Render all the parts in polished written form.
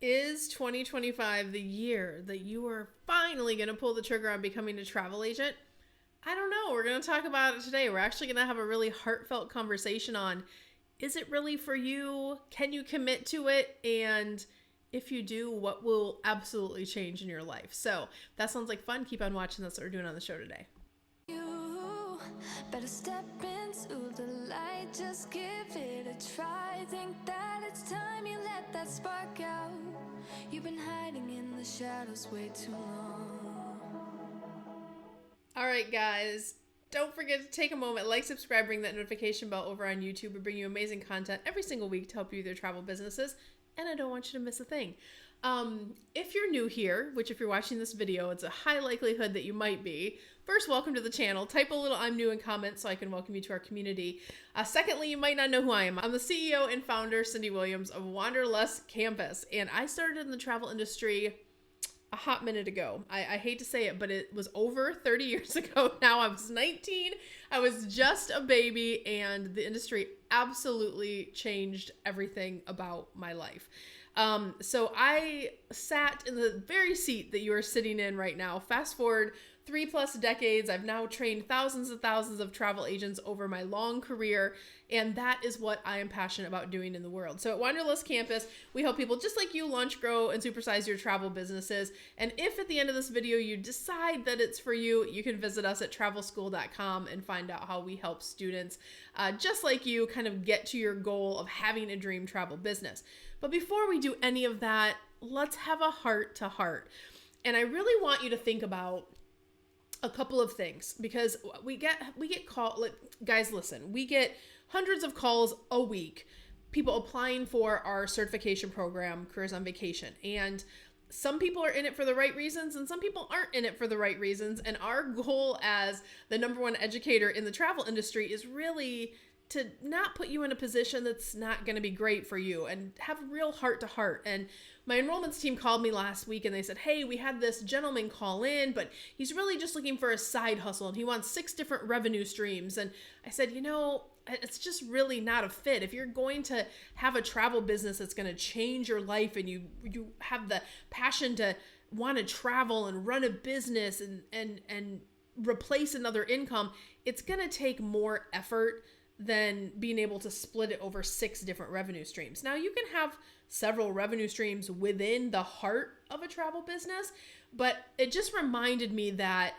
Is 2025 the year that you are finally going to pull the trigger on becoming a travel agent? I don't know. We're going to talk about it today. We're actually going to have a really heartfelt conversation on, is it really for you? Can you commit to it? And if you do, what will absolutely change in your life? So that sounds like fun. Keep on watching. That's what we're doing on the show today. You better step into the light, just give it a try. Think that it's time you let that spark out. You've been hiding in the shadows way too long. All right, guys, don't forget to take a moment, like, subscribe, ring that notification bell over on YouTube. We bring you amazing content every single week to help you with your travel businesses, and I don't want you to miss a thing. If you're new here, which if you're watching this video, it's a high likelihood that you might be. First, welcome to the channel. Type a little "I'm new" in comments so I can welcome you to our community. Secondly, you might not know who I am. I'm the CEO and founder, Cyndi Williams, of Wanderlust Campus, and I started in the travel industry a hot minute ago. I hate to say it, but it was over 30 years ago now. I was 19. I was just a baby, and the industry absolutely changed everything about my life. So I sat in the very seat that you are sitting in right now. Fast forward 3+ decades. I've now trained thousands and thousands of travel agents over my long career, and that is what I am passionate about doing in the world. So at Wanderlust Campus, we help people just like you launch, grow, and supersize your travel businesses. And if at the end of this video you decide that it's for you, you can visit us at travelschool.com and find out how we help students just like you kind of get to your goal of having a dream travel business. But before we do any of that, let's have a heart to heart. And I really want you to think about a couple of things, because we get called, like, guys, listen, we get hundreds of calls a week, people applying for our certification program, Careers on Vacation. And some people are in it for the right reasons and some people aren't in it for the right reasons. And our goal as the #1 educator in the travel industry is really to not put you in a position that's not going to be great for you, and have a real heart to heart. And my enrollments team called me last week and they said, hey, we had this gentleman call in, but he's really just looking for a side hustle and he wants 6 different revenue streams. And I said, you know, it's just really not a fit. If you're going to have a travel business that's going to change your life, and you have the passion to want to travel and run a business and replace another income, it's going to take more effort than being able to split it over 6 different revenue streams. Now, you can have several revenue streams within the heart of a travel business, but it just reminded me that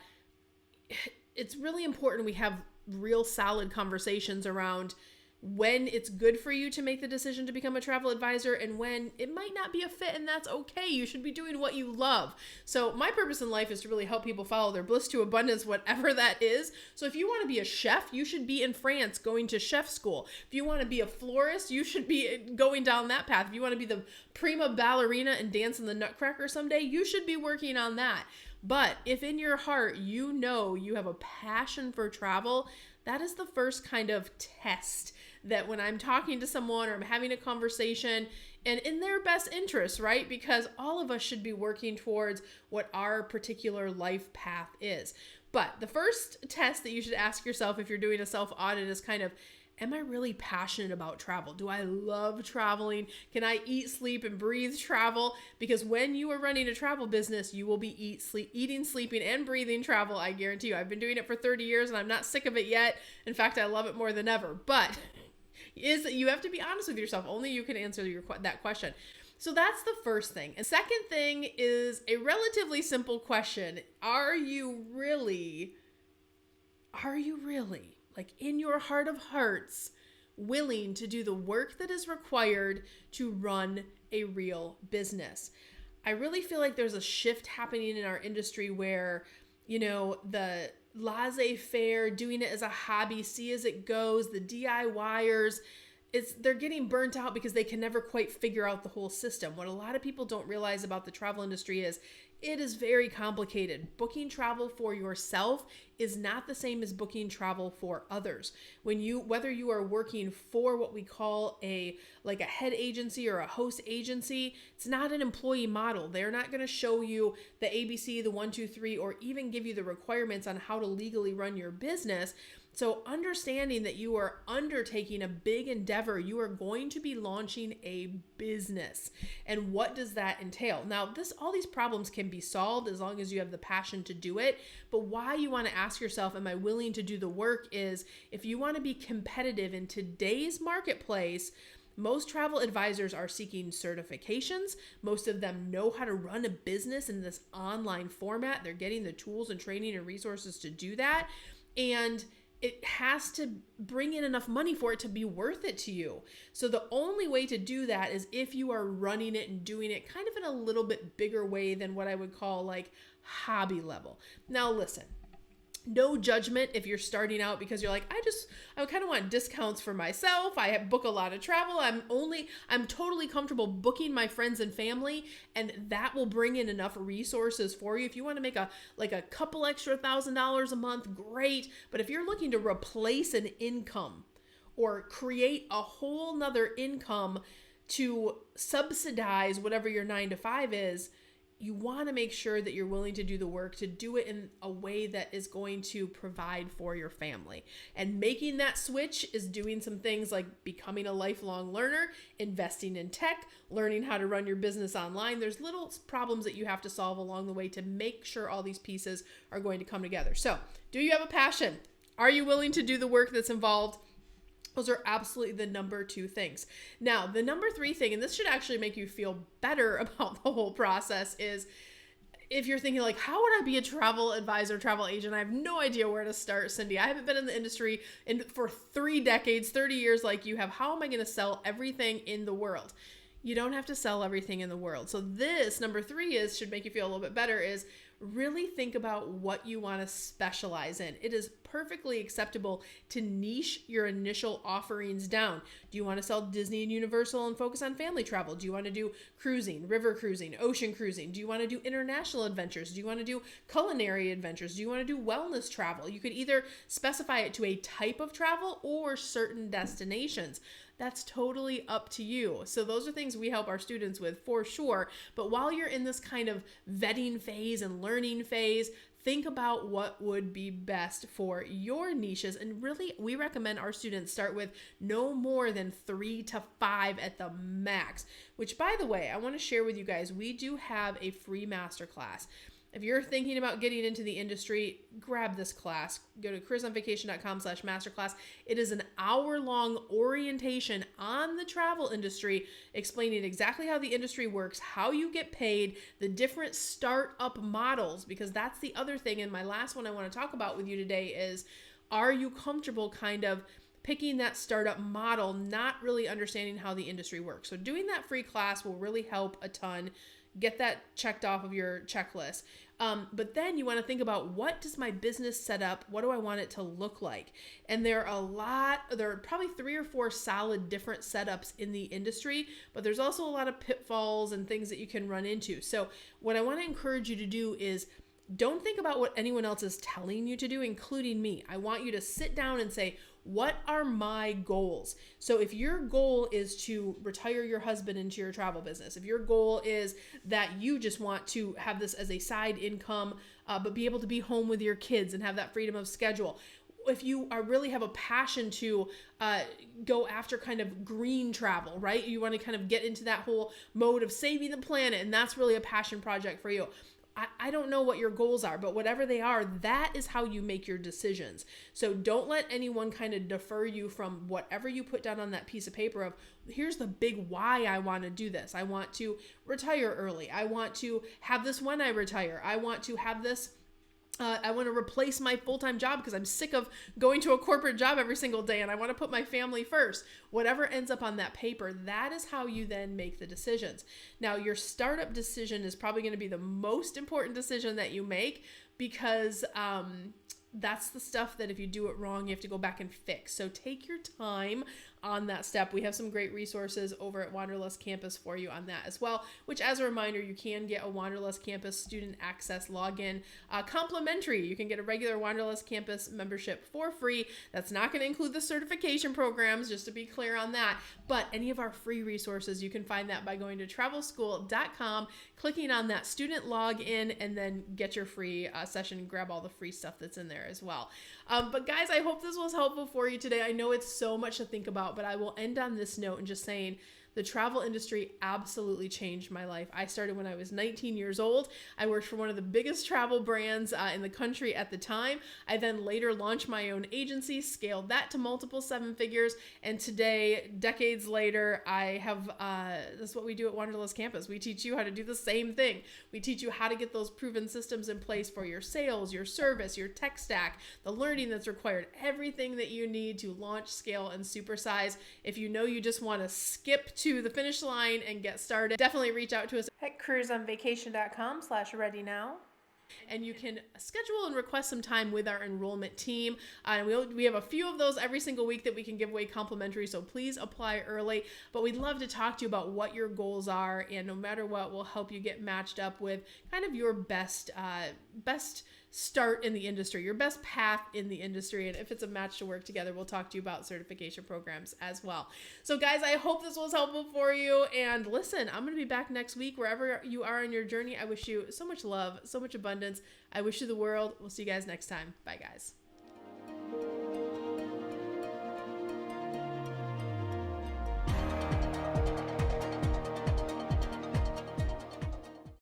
it's really important we have real solid conversations around when it's good for you to make the decision to become a travel advisor and when it might not be a fit, and that's okay. You should be doing what you love. So my purpose in life is to really help people follow their bliss to abundance, whatever that is. So if you want to be a chef, you should be in France going to chef school. If you want to be a florist, you should be going down that path. If you want to be the prima ballerina and dance in the Nutcracker someday, you should be working on that. But if in your heart you know you have a passion for travel, that is the first kind of test that when I'm talking to someone or I'm having a conversation, and in their best interest, right? Because all of us should be working towards what our particular life path is. But the first test that you should ask yourself if you're doing a self-audit is kind of, am I really passionate about travel? Do I love traveling? Can I eat, sleep, and breathe travel? Because when you are running a travel business, you will be eating, sleeping, and breathing travel, I guarantee you. I've been doing it for 30 years and I'm not sick of it yet. In fact, I love it more than ever. But you have to be honest with yourself. Only you can answer that question. So that's the first thing. And second thing is a relatively simple question. Are you really, like in your heart of hearts, willing to do the work that is required to run a real business? I really feel like there's a shift happening in our industry where, you know, the laissez-faire, doing it as a hobby, see as it goes, the DIYers, they're getting burnt out because they can never quite figure out the whole system. What a lot of people don't realize about the travel industry is it is very complicated. Booking travel for yourself is not the same as booking travel for others. Whether you are working for what we call a head agency or a host agency, it's not an employee model. They're not going to show you the ABC, the 1, 2, 3, or even give you the requirements on how to legally run your business. So understanding that you are undertaking a big endeavor, you are going to be launching a business. And what does that entail? Now, all these problems can be solved as long as you have the passion to do it. But why you want to ask yourself, am I willing to do the work, is if you want to be competitive in today's marketplace, most travel advisors are seeking certifications. Most of them know how to run a business in this online format. They're getting the tools and training and resources to do that. And it has to bring in enough money for it to be worth it to you. So the only way to do that is if you are running it and doing it kind of in a little bit bigger way than what I would call like hobby level. Now listen, no judgment if you're starting out because you're like, I kind of want discounts for myself. I book a lot of travel. I'm totally comfortable booking my friends and family, and that will bring in enough resources for you. If you want to make a couple extra $1,000 a month, great. But if you're looking to replace an income or create a whole nother income to subsidize whatever your 9-to-5 is, you want to make sure that you're willing to do the work, to do it in a way that is going to provide for your family. And making that switch is doing some things like becoming a lifelong learner, investing in tech, learning how to run your business online. There's little problems that you have to solve along the way to make sure all these pieces are going to come together. So, do you have a passion? Are you willing to do the work that's involved? Those are absolutely the number 2 things. Now, the number 3 thing, and this should actually make you feel better about the whole process, is if you're thinking like, how would I be a travel advisor, travel agent? I have no idea where to start, Cyndi. I haven't been in the industry for 3 decades, 30 years like you have. How am I going to sell everything in the world? You don't have to sell everything in the world. So this, number 3, should make you feel a little bit better, is really think about what you want to specialize in. It is perfectly acceptable to niche your initial offerings down. Do you want to sell Disney and Universal and focus on family travel? Do you want to do cruising, river cruising, ocean cruising? Do you want to do international adventures? Do you want to do culinary adventures? Do you want to do wellness travel? You could either specify it to a type of travel or certain destinations. That's totally up to you. So those are things we help our students with for sure. But while you're in this kind of vetting phase and learning phase, think about what would be best for your niches. And really, we recommend our students start with no more than 3 to 5 at the max, which, by the way, I want to share with you guys, we do have a free masterclass. If you're thinking about getting into the industry, grab this class. Go to careersonvacation.com/masterclass. It is an hour-long orientation on the travel industry, explaining exactly how the industry works, how you get paid, the different startup models, because that's the other thing. And my last one I want to talk about with you today is, are you comfortable kind of picking that startup model, not really understanding how the industry works? So doing that free class will really help a ton. Get that checked off of your checklist. But then you want to think about, what does my business set up? What do I want it to look like? And there are probably 3 or 4 solid different setups in the industry, but there's also a lot of pitfalls and things that you can run into. So what I want to encourage you to do is, don't think about what anyone else is telling you to do, including me. I want you to sit down and say, what are my goals? So if your goal is to retire your husband into your travel business, if your goal is that you just want to have this as a side income, but be able to be home with your kids and have that freedom of schedule, if you really have a passion to go after kind of green travel, right? You want to kind of get into that whole mode of saving the planet, and that's really a passion project for you. I don't know what your goals are, but whatever they are, that is how you make your decisions. So don't let anyone kind of defer you from whatever you put down on that piece of paper of, here's the big why I want to do this. I want to retire early. I want to have this when I retire. I want to have this. I want to replace my full-time job because I'm sick of going to a corporate job every single day, and I want to put my family first. Whatever ends up on that paper, that is how you then make the decisions. Now, your startup decision is probably going to be the most important decision that you make, because that's the stuff that if you do it wrong, you have to go back and fix. So take your time. on that step, we have some great resources over at Wanderlust Campus for you on that as well, which as a reminder, you can get a Wanderlust Campus student access login complimentary. You can get a regular Wanderlust Campus membership for free. That's not going to include the certification programs, just to be clear on that, but any of our free resources, you can find that by going to travelschool.com, clicking on that student login, and then get your free session and grab all the free stuff that's in there as well. But guys, I hope this was helpful for you today. I know it's so much to think about, but I will end on this note and just saying the travel industry absolutely changed my life. I started when I was 19 years old. I worked for one of the biggest travel brands in the country at the time. I then later launched my own agency, scaled that to multiple seven figures, and today, decades later, I have, this is what we do at Wanderlust Campus. We teach you how to do the same thing. We teach you how to get those proven systems in place for your sales, your service, your tech stack, the learning that's required, everything that you need to launch, scale, and supersize. If you know you just want to skip to the finish line and get started, definitely reach out to us at cruiseonvacation.com/ready-now. And you can schedule and request some time with our enrollment team. And we have a few of those every single week that we can give away complimentary, so please apply early. But we'd love to talk to you about what your goals are, and no matter what, we'll help you get matched up with kind of your best start in the industry, your best path in the industry. And if it's a match to work together, we'll talk to you about certification programs as well. So guys, I hope this was helpful for you. And listen, I'm going to be back next week. Wherever you are on your journey, I wish you so much love, so much abundance. I wish you the world. We'll see you guys next time. Bye, guys.